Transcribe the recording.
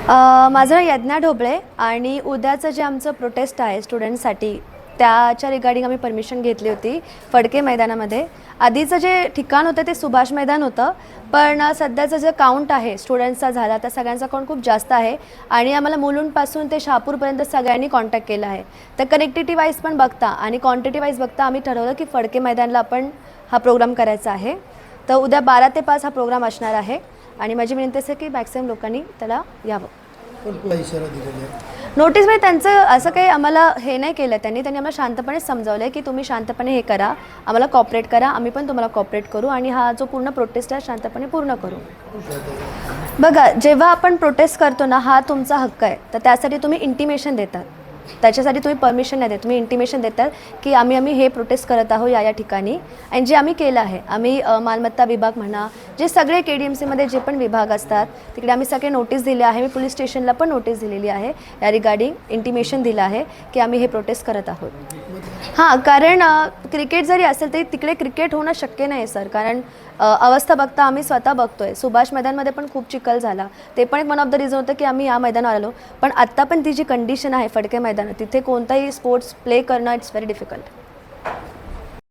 माझं नाव यज्ञा ढोबळे आणि उद्याचं जे आमचं प्रोटेस्ट आहे स्टुडंटसाठी त्याच्या रिगार्डिंग आम्ही परमिशन घेतली होती फडके मैदानामध्ये. आधीचं जे ठिकाण होतं ते सुभाष मैदान होतं, पण सध्याचं जे काउंट आहे स्टुडंट्सचा झाला त्या सगळ्यांचा काउंट खूप जास्त आहे आणि आम्हाला मुलुंडपासून ते शहापूरपर्यंत सगळ्यांनी कॉन्टॅक्ट केला आहे. तर कनेक्टिव्हिटी वाईज पण बघता आणि क्वांटिटी वाईज बघता आम्ही ठरवलं की फडके मैदानला आपण हा प्रोग्राम करायचा आहे. तर उद्या 12 ते 5 हा प्रोग्राम असणार आहे आणि माझी विनंती असेल की मॅक्सिमम लोकांनी त्याला यावं. इशारा दिलेला आहे नोटीसमध्ये त्यांचं असं काही आम्हाला हे नाही केलं. त्यांनी आम्हाला शांतपणे समजावलं आहे की तुम्ही शांतपणे हे करा, आम्हाला कॉपरेट करा, आम्ही पण तुम्हाला कॉपरेट करू आणि हा जो पूर्ण प्रोटेस्ट आहे शांतपणे पूर्ण करू. बघा, जेव्हा आपण प्रोटेस्ट करतो ना, हा तुमचा हक्क आहे. तर त्यासाठी तुम्ही इंटिमेशन देतात, त्याच्यासाठी तुम्ही परमिशन नाही देत, तुम्ही इंटिमेशन देतात की आम्ही हे प्रोटेस्ट करत आहोत या ठिकाणी. आणि जे आम्ही केलं आहे, आम्ही मालमत्ता विभाग म्हणा, जे सगळे KDMCमध्ये जे पण विभाग असतात तिकडे आम्ही सगळे नोटीस दिले आहे. मी पोलीस स्टेशनला पण नोटीस दिलेली आहे, या रिगार्डिंग इंटिमेशन दिलं आहे की आम्ही हे प्रोटेस्ट करत आहोत. हां, कारण क्रिकेट जरी असेल तरी तिकडे क्रिकेट होणं शक्य नाही सर, कारण अवस्था बघता आम्ही स्वतः बघतोय. सुभाष मैदानमध्ये पण खूप चिखल झाला, ते पण एक वन ऑफ द रिझन होतं की आम्ही या मैदानावर आलो. पण आत्ता पण ती जी कंडिशन आहे फडके मैदानात, तिथे कोणताही स्पोर्ट्स प्ले करणं इट्स व्हेरी डिफिकल्ट.